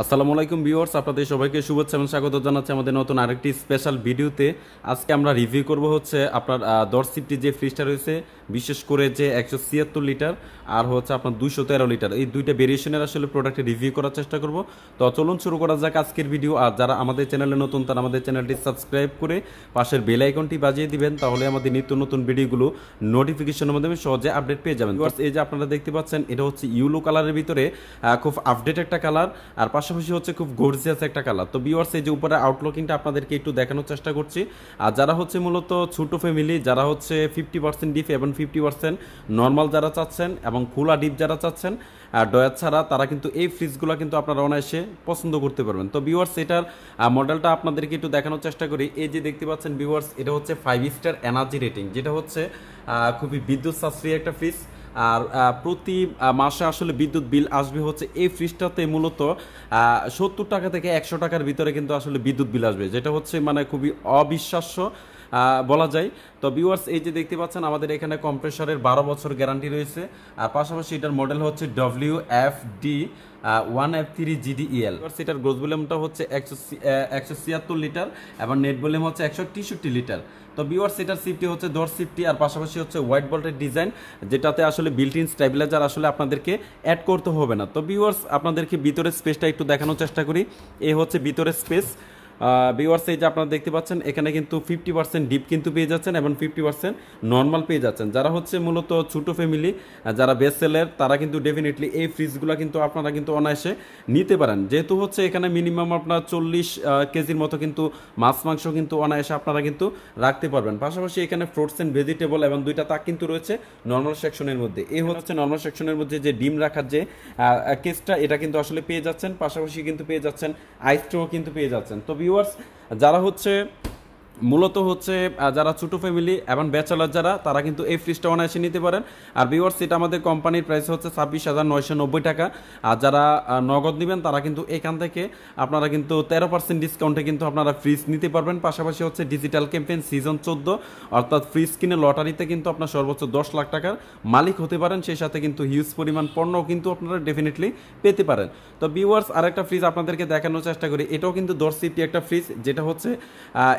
আসসালামু আলাইকুম ভিউয়ার্স, আপনাদের সবাইকে শুভেচ্ছা এবং স্বাগত জানাচ্ছি আমাদের নতুন আরেকটি স্পেশাল ভিডিওতে। আজকে আমরা রিভিউ করব হচ্ছে আপনার 10 সিফটি যে ফ্রিজটা রয়েছে, বিশেষ করে যে 176 লিটার আর হচ্ছে আপনার 213 লিটার, এই দুইটা ভেরিয়েশনের আসলে প্রোডাক্টে রিভিউ করার চেষ্টা করব। তো চলুন শুরু করা যাক আজকের ভিডিও। আর যারা আমাদের চ্যানেলে নতুন তারা আমাদের চ্যানেলটি সাবস্ক্রাইব করে পাশের বেল আইকনটি বাজিয়ে দিবেন, তাহলে আমাদের নিত্য নতুন ভিডিওগুলো নোটিফিকেশনের মাধ্যমে সহজে আপডেট পেয়ে যাবেন। এই যে আপনারা দেখতে পাচ্ছেন, এটা হচ্ছে ইয়েলো কালারের ভিতরে খুব আপডেট একটা কালার, আর পাশাপাশি হচ্ছে খুব গর্জিয়াস একটা কালার। তো ভিউয়ার্স, এই যে উপরে আউটলুকিংটা আপনাদেরকে একটু দেখানোর চেষ্টা করছি। আর যারা হচ্ছে মূলত ছোট ফ্যামিলি, যারা হচ্ছে 50% ডিপ এবং 50% নর্মাল যারা চাচ্ছেন এবং খোলা ডিপ যারা চাচ্ছেন ডয়ার ছাড়া, তারা কিন্তু এই ফ্রিজগুলো কিন্তু আপনারা অনায়াসে পছন্দ করতে পারবেন। তো ভিউয়ার্স, এটার মডেলটা আপনাদেরকে একটু দেখানোর চেষ্টা করি। এই যে দেখতে পাচ্ছেন ভিউয়ার্স, এটা হচ্ছে 5 স্টার এনার্জি রেটিং, যেটা হচ্ছে খুবই বিদ্যুৎ সাশ্রয়ী একটা ফ্রিজ। আর প্রতি মাসে আসলে বিদ্যুৎ বিল আসবে হচ্ছে এই ফ্রিজটাতে মূলত 70 টাকা থেকে 100 টাকার ভিতরে কিন্তু আসলে বিদ্যুৎ বিল আসবে, যেটা হচ্ছে মানে খুবই অবিশ্বাস্য বলা যায়। তো ভিউয়ার্স, এই যে দেখতে পাচ্ছেন আমাদের এখানে কম্প্রেসরের 12 বছর গ্যারান্টি রয়েছে। আর পাশাপাশি এটার মডেল হচ্ছে WFD 1F3 GDEL। এটার গ্রোস ভলিউমটা হচ্ছে 176 লিটার এবং নেট ভলিউম হচ্ছে 163 লিটার। তো ভিউয়ার্স, এটার সিফটি হচ্ছে 10 সিফটি, আর পাশাপাশি হচ্ছে হোয়াইট বোল্টের ডিজাইন, যেটাতে আসলে বিল্ট ইন স্টেবিলাইজার আসলে আপনাদেরকে অ্যাড করতে হবে না। তো ভিউয়ার্স, আপনাদেরকে ভিতরের স্পেসটা একটু দেখানোর চেষ্টা করি। এই হচ্ছে ভিতরের স্পেস। ভিউয়ার্স, এই যে আপনারা দেখতে পাচ্ছেন, এখানে কিন্তু 50% ডিপ কিন্তু পেয়ে যাচ্ছেন এবং 50% নর্মাল পেয়ে যাচ্ছেন। যারা হচ্ছে মূলত ছোটো ফ্যামিলি, যারা বেস্ট সেলার, তারা কিন্তু ডেফিনেটলি এই ফ্রিজগুলো কিন্তু আপনারা কিন্তু অনায়াসে নিতে পারেন। যেহেতু হচ্ছে এখানে মিনিমাম আপনার 40 কেজির মতো কিন্তু মাছ মাংস কিন্তু অনায়াসে আপনারা কিন্তু রাখতে পারবেন। পাশাপাশি এখানে ফ্রুটস অ্যান্ড ভেজিটেবল এবং দুইটা তাক কিন্তু রয়েছে নর্মাল সেকশনের মধ্যে। এই হচ্ছে নর্মাল সেকশনের মধ্যে যে ডিম রাখার যে কেসটা, এটা কিন্তু আসলে পেয়ে যাচ্ছেন। পাশাপাশি কিন্তু পেয়ে যাচ্ছেন আইসটাও কিন্তু পেয়ে যাচ্ছেন। তো ভিউয়ার্স, যারা হচ্ছে মূলত হচ্ছে যারা ছোটো ফ্যামিলি এবং ব্যাচেলার যারা, তারা কিন্তু এই ফ্রিজটা অনায়াসে নিতে পারেন। আর ভিউয়ার্স, এটা আমাদের কোম্পানির প্রাইস হচ্ছে 26,990 টাকা। আর যারা নগদ নেবেন, তারা কিন্তু এখান থেকে আপনারা কিন্তু 13% ডিসকাউন্টে কিন্তু আপনারা ফ্রিজ নিতে পারবেন। পাশাপাশি হচ্ছে ডিজিটাল ক্যাম্পেইন সিজন 14, অর্থাৎ ফ্রিজ কিনে লটারিতে কিন্তু আপনার সর্বোচ্চ 10 লাখ টাকার মালিক হতে পারেন। সেই সাথে কিন্তু হিউজ পরিমাণ পণ্যও কিন্তু আপনারা ডেফিনেটলি পেতে পারেন। তো ভিউয়ার্স, আরেকটা ফ্রিজ আপনাদেরকে দেখানোর চেষ্টা করি। এটাও কিন্তু 10 সিফটি একটা ফ্রিজ, যেটা হচ্ছে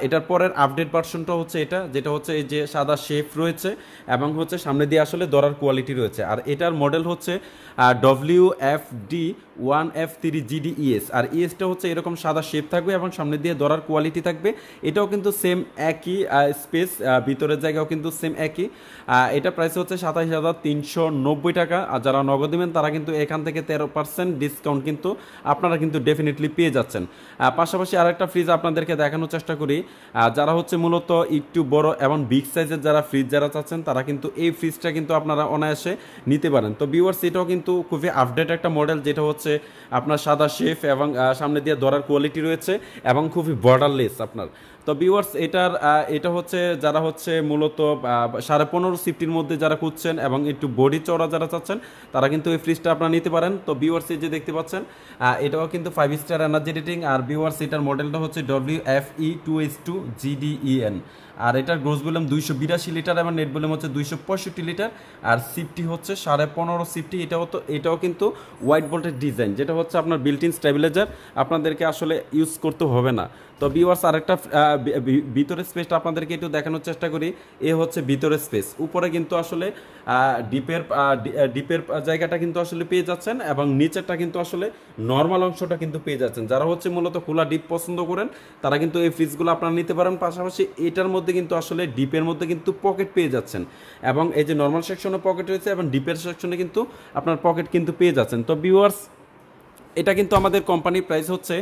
এটার পরের আপডেট ভার্সনটা হচ্ছে এটা, যেটা হচ্ছে এই যে সাদা শেপ রয়েছে এবং হচ্ছে সামনে দিয়ে আসলে দরার কোয়ালিটি রয়েছে। আর এটার মডেল হচ্ছে WFD 1F3 GDES। আর ইএসটা হচ্ছে এরকম সাদা শেপ থাকবে এবং সামনে দিয়ে দরার কোয়ালিটি থাকবে। এটাও কিন্তু সেম একই স্পেস, ভিতরের জায়গাও কিন্তু সেম একই। এটা প্রাইস হচ্ছে 27,390 টাকা। আর যারা নগদ দেবেন, তারা কিন্তু এখান থেকে 13% ডিসকাউন্ট কিন্তু আপনারা কিন্তু ডেফিনেটলি পেয়ে যাচ্ছেন। পাশাপাশি আরেকটা ফ্রিজ আপনাদেরকে দেখানোর চেষ্টা করি। যারা হচ্ছে মূলত একটু বড় এবং বিগ সাইজের যারা ফ্রিজ যারা চাচ্ছেন, তারা কিন্তু এই ফ্রিজটা কিন্তু আপনারা অনায়াসে নিতে পারেন। তো ভিউয়ার্স, এটাও কিন্তু খুবই আপডেট একটা মডেল, যেটা হচ্ছে আপনার সাদা শেফ এবং সামনে দিয়ে ধরার কোয়ালিটি রয়েছে এবং খুবই বর্ডারলেস আপনার। তো ভিউয়ার্স, এটা হচ্ছে যারা হচ্ছে মূলত 15.5 সিফটির মধ্যে যারা খুঁজছেন এবং একটু বডি চওড়া যারা চাচ্ছেন, তারা কিন্তু এই ফ্রিজটা আপনারা নিতে পারেন। তো ভিউয়ার্স, এই যে দেখতে পাচ্ছেন, এটাও কিন্তু 5 স্টার এনার্জি রেটিং। আর ভিউয়ার্স, এটার মডেলটা হচ্ছে WFE 2H2 GDEN। আর এটার গ্রোস ভলিউম 282 লিটার এবং নেট ভলিউম হচ্ছে 265 লিটার। আর সিফটি হচ্ছে 15.5 সিফটি। এটাও কিন্তু হোয়াইট বোল্টের ডিজাইন, যেটা হচ্ছে আপনার বিল্ট ইন স্টেবিলাইজার, আপনাদেরকে আসলে ইউজ করতে হবে না। তো ভিউয়ার্স, আরেকটা ভিতরের স্পেসটা আপনাদেরকে একটু দেখানোর চেষ্টা করি। এ হচ্ছে ভিতরের স্পেস। উপরে কিন্তু আসলে ডিপের জায়গাটা কিন্তু আসলে পেয়ে যাচ্ছেন এবং নিচেরটা কিন্তু আসলে নর্মাল অংশটা কিন্তু পেয়ে যাচ্ছেন। যারা হচ্ছে মূলত খোলা ডিপ পছন্দ করেন, তারা কিন্তু এই ফ্রিজগুলো আপনারা নিতে পারেন। পাশাপাশি এটার মধ্যে কিন্তু আসলে ডিপের মধ্যে কিন্তু পকেট পেয়ে যাচ্ছেন এবং এই যে নর্মাল সেকশনে পকেট রয়েছে এবং ডিপের সেকশনে কিন্তু আপনার পকেট কিন্তু পেয়ে যাচ্ছেন। তো ভিউয়ার্স, এটা কিন্তু আমাদের কোম্পানির প্রাইস হচ্ছে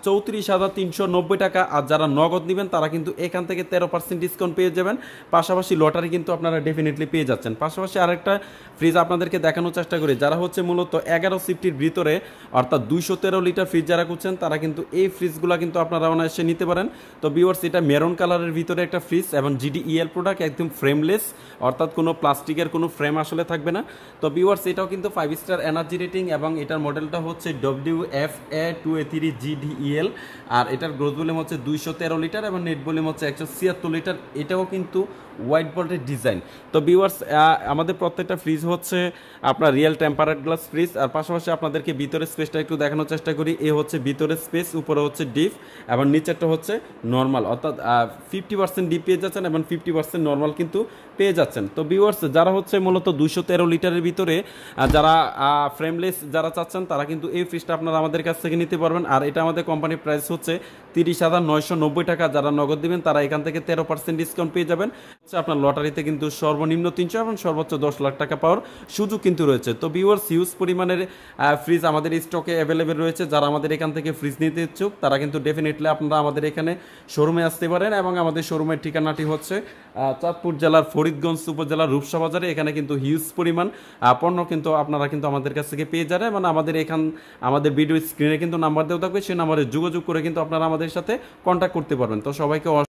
34,390 টাকা। আর যারা নগদ নেবেন, তারা কিন্তু এখান থেকে 13% ডিসকাউন্ট পেয়ে যাবেন। পাশাপাশি লটারি কিন্তু আপনারা ডেফিনেটলি পেয়ে যাচ্ছেন। পাশাপাশি আরেকটা ফ্রিজ আপনাদেরকে দেখানোর চেষ্টা করি। যারা হচ্ছে মূলত 11 সিফটির ভিতরে, অর্থাৎ 213 লিটার ফ্রিজ যারা খুঁজছেন, তারা কিন্তু এই ফ্রিজগুলো কিন্তু আপনারা অনায়াসে নিতে পারেন। তো ভিউয়ার্স, এটা মেরুন কালারের ভিতরে একটা ফ্রিজ এবং GDEL প্রোডাক্ট, একদম ফ্রেমলেস, অর্থাৎ কোনো প্লাস্টিকের কোনো ফ্রেম আসলে থাকবে না। তো ভিউয়ার্স, এটাও কিন্তু 5 স্টার এনার্জি রেটিং এবং এটার মডেলটা হচ্ছে WFA 2A3 GDEL। আর এটার গ্রোথ ভলিউম হচ্ছে 213 লিটার এবং নেট ভলিউম হচ্ছে 176 লিটার। এটাও কিন্তু হোয়াইট বোর্ডের ডিজাইন। তো ভিউয়ার্স আমাদের প্রত্যেকটা ফ্রিজ হচ্ছে আপনার রিয়েল টেম্পারেট গ্লাস ফ্রিজ। আর পাশাপাশি আপনাদেরকে ভিতরের স্পেসটা একটু দেখানোর চেষ্টা করি। এ হচ্ছে ভিতরের স্পেস, উপরে হচ্ছে ডিপ এবং নিচেরটা হচ্ছে নর্মাল, অর্থাৎ 50% ডিপ পেয়ে যাচ্ছেন এবং 50% নর্মাল কিন্তু পেয়ে যাচ্ছেন। তো ভিউয়ার্স যারা হচ্ছে মূলত 213 লিটারের ভিতরে যারা ফ্রেমলেস যারা চাচ্ছেন তারা কিন্তু এই ফ্রিজটা আপনারা আমাদের কাছ থেকে নিতে পারবেন। আর এটা আমাদের কোম্পানির প্রাইস হচ্ছে 30,990 টাকা। যারা নগদ দিবেন তারা এখান থেকে 13% ডিসকাউন্ট পেয়ে যাবেন। আপনার লটারিতে কিন্তু সর্বনিম্ন 300 এবং সর্বোচ্চ 10 লাখ টাকা পাওয়ার সুযোগ কিন্তু রয়েছে। তো ভিউয়ার্স হিউজ পরিমাণের ফ্রিজ আমাদের স্টকে অ্যাভেলেবেল রয়েছে। যারা আমাদের এখান থেকে ফ্রিজ নিতে ইচ্ছুক তারা কিন্তু ডেফিনেটলি আপনারা আমাদের এখানে শোরুমে আসতে পারেন। এবং আমাদের শোরুমের ঠিকানাটি হচ্ছে চাঁদপুর জেলার ফরিদগঞ্জ উপজেলার রূপসা বাজারে। এখানে কিন্তু হিউজ পরিমাণ পণ্য কিন্তু আপনারা কিন্তু আমাদের কাছ থেকে পেয়ে যাবেন। এবং আমাদের ভিডিও স্ক্রিনে কিন্তু নাম্বার দেওয়া থাকবে, সেই নাম্বারে যোগাযোগ করে কিন্তু আপনারা আমাদের সাথে কন্ট্যাক্ট করতে পারবেন। তো সবাইকে